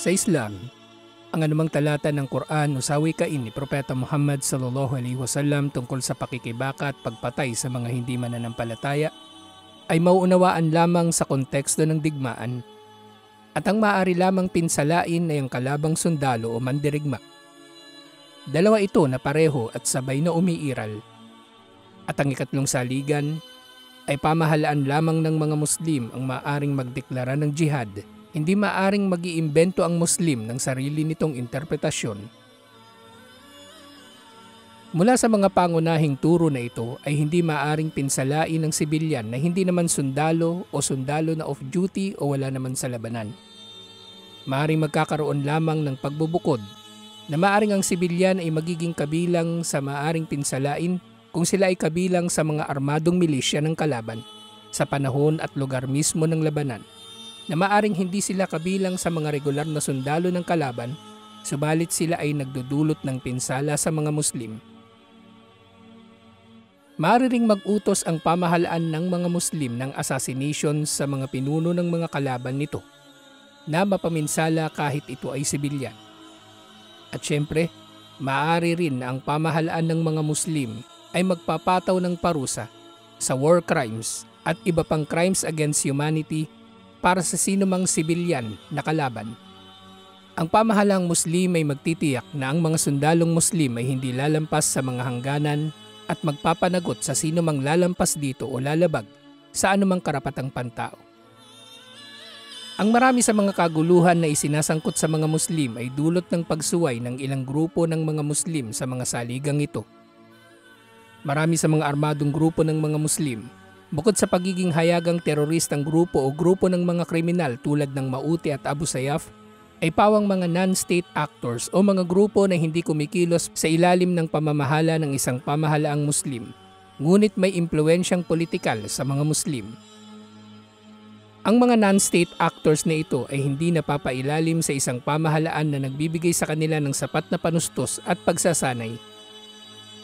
Sa Islam, ang anumang talata ng Quran o sawikain ni Propeta Muhammad sallallahu alaihi wasallam tungkol sa pakikibaka at pagpatay sa mga hindi mananampalataya ay mauunawaan lamang sa konteksto ng digmaan at ang maaari lamang pinsalain ay ang kalabang sundalo o mandirigma. Dalawa ito na pareho at sabay na umiiral. At ang ikatlong saligan ay pamahalaan lamang ng mga Muslim ang maaring magdeklara ng jihad. Hindi maaring mag-iimbento ang Muslim ng sarili nitong interpretasyon. Mula sa mga pangunahing turo na ito ay hindi maaring pinsalain ng sibilyan na hindi naman sundalo o sundalo na off-duty o wala naman sa labanan. Maaring magkakaroon lamang ng pagbubukod na maaring ang sibilyan ay magiging kabilang sa maaring pinsalain kung sila ay kabilang sa mga armadong milisya ng kalaban sa panahon at lugar mismo ng labanan, na maaring hindi sila kabilang sa mga regular na sundalo ng kalaban, subalit sila ay nagdudulot ng pinsala sa mga Muslim. Maaari ring mag-utos ang pamahalaan ng mga Muslim ng assassination sa mga pinuno ng mga kalaban nito, na mapaminsala kahit ito ay sibilyan. At syempre, maaari rin na ang pamahalaan ng mga Muslim ay magpapataw ng parusa sa war crimes at iba pang crimes against humanity para sa sinumang sibilyan na kalaban. Ang pamahalaang Muslim ay magtitiyak na ang mga sundalong Muslim ay hindi lalampas sa mga hangganan at magpapanagot sa sinumang lalampas dito o lalabag sa anumang karapatang pantao. Ang marami sa mga kaguluhan na isinasangkot sa mga Muslim ay dulot ng pagsuway ng ilang grupo ng mga Muslim sa mga saligang ito. Marami sa mga armadong grupo ng mga Muslim, bukod sa pagiging hayagang teroristang grupo o grupo ng mga kriminal tulad ng Mauti at Abu Sayyaf, ay pawang mga non-state actors o mga grupo na hindi kumikilos sa ilalim ng pamamahala ng isang pamahalaang Muslim, ngunit may impluensyang politikal sa mga Muslim. Ang mga non-state actors na ito ay hindi napapailalim sa isang pamahalaan na nagbibigay sa kanila ng sapat na panustos at pagsasanay.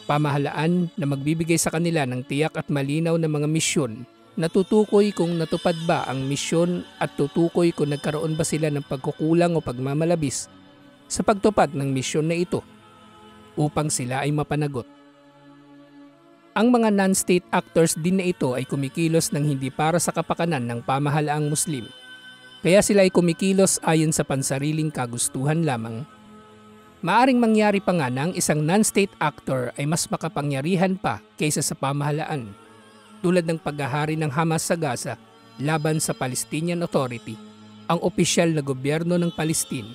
Pamahalaan na magbibigay sa kanila ng tiyak at malinaw na mga misyon na tutukoy kung natupad ba ang misyon at tutukoy kung nagkaroon ba sila ng pagkukulang o pagmamalabis sa pagtupad ng misyon na ito upang sila ay mapanagot. Ang mga non-state actors din na ito ay kumikilos ng hindi para sa kapakanan ng pamahalaang Muslim. Kaya sila ay kumikilos ayon sa pansariling kagustuhan lamang. Maaring mangyari pa nga na ang isang non-state actor ay mas makapangyarihan pa kaysa sa pamahalaan, tulad ng paghahari ng Hamas sa Gaza laban sa Palestinian Authority, ang opisyal na gobyerno ng Palestine,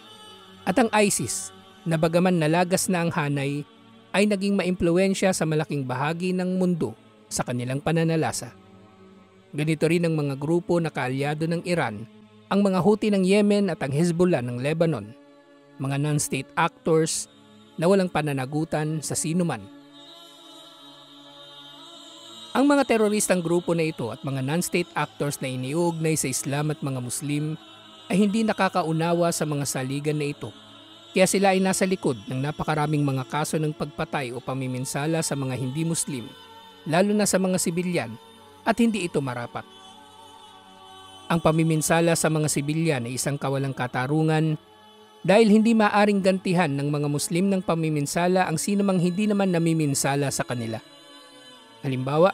at ang ISIS na bagaman nalagas na ang hanay ay naging maimpluwensya sa malaking bahagi ng mundo sa kanilang pananalasa. Ganito rin ang mga grupo na kaalyado ng Iran, ang mga Houthi ng Yemen at ang Hezbollah ng Lebanon, mga non-state actors na walang pananagutan sa sinuman. Ang mga teroristang grupo na ito at mga non-state actors na iniuugnay sa Islam at mga Muslim ay hindi nakakaunawa sa mga saligan na ito. Kaya sila ay nasa likod ng napakaraming mga kaso ng pagpatay o pamiminsala sa mga hindi Muslim, lalo na sa mga sibilyan, at hindi ito marapat. Ang pamiminsala sa mga sibilyan ay isang kawalang katarungan dahil hindi maaring gantihan ng mga Muslim ng pamiminsala ang sinumang hindi naman namiminsala sa kanila. Halimbawa,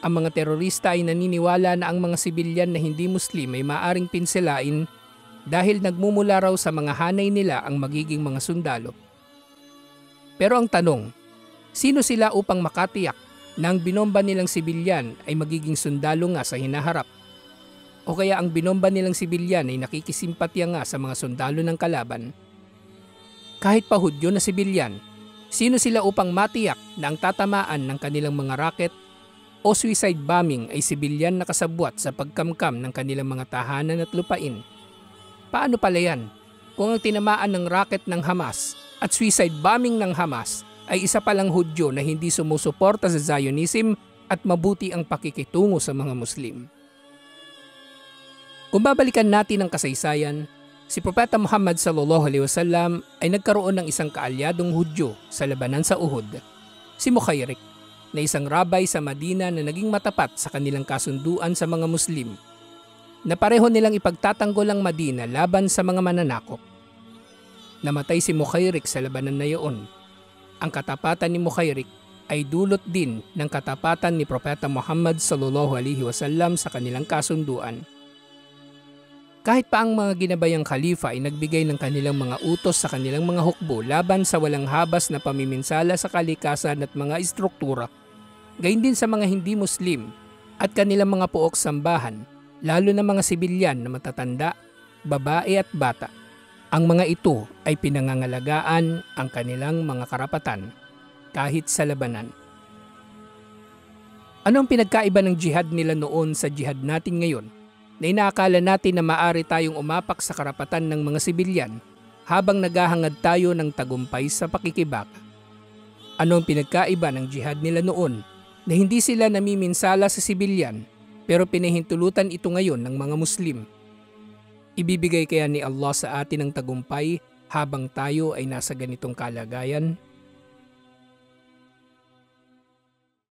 ang mga terorista ay naniniwala na ang mga sibilyan na hindi Muslim ay maaring pinselain dahil nagmumula raw sa mga hanay nila ang magiging mga sundalo. Pero ang tanong, sino sila upang makatiyak na ang binomba nilang sibilyan ay magiging sundalo nga sa hinaharap? O kaya ang binomba nilang sibilyan ay nakikisimpatya nga sa mga sundalo ng kalaban? Kahit pa Hudyo na sibilyan, sino sila upang matiyak na ang tatamaan ng kanilang mga rocket o suicide bombing ay sibilyan na kasabwat sa pagkamkam ng kanilang mga tahanan at lupain? Paano pala yan kung ang tinamaan ng rocket ng Hamas at suicide bombing ng Hamas ay isa palang Hudyo na hindi sumusuporta sa Zionism at mabuti ang pakikitungo sa mga Muslim? Kung babalikan natin ang kasaysayan, si Propeta Muhammad sallallahu alaihi wasallam ay nagkaroon ng isang kaalyadong Hudyo sa labanan sa Uhud, si Mukhayrik, na isang rabay sa Madina na naging matapat sa kanilang kasunduan sa mga Muslim, na pareho nilang ipagtatanggol ang Madina laban sa mga mananakop. Namatay si Mukhairik sa labanan na iyon. Ang katapatan ni Mukhairik ay dulot din ng katapatan ni Propeta Muhammad sallallahu alaihi wasallam sa kanilang kasunduan. Kahit pa ang mga ginabayang khalifa ay nagbigay ng kanilang mga utos sa kanilang mga hukbo laban sa walang habas na pamiminsala sa kalikasan at mga istruktura, gayon din sa mga hindi Muslim at kanilang mga puok sambahan, lalo na mga sibilyan na matatanda, babae at bata. Ang mga ito ay pinangangalagaan ang kanilang mga karapatan kahit sa labanan. Ano ang pinagkaiba ng jihad nila noon sa jihad natin ngayon na inaakala natin na maaari tayong umapak sa karapatan ng mga sibilyan habang naghahangad tayo ng tagumpay sa pakikibaka? Ano ang pinagkaiba ng jihad nila noon na hindi sila namiminsala sa sibilyan pero pinahintulutan ito ngayon ng mga Muslim? Ibibigay kaya ni Allah sa atin ang tagumpay habang tayo ay nasa ganitong kalagayan?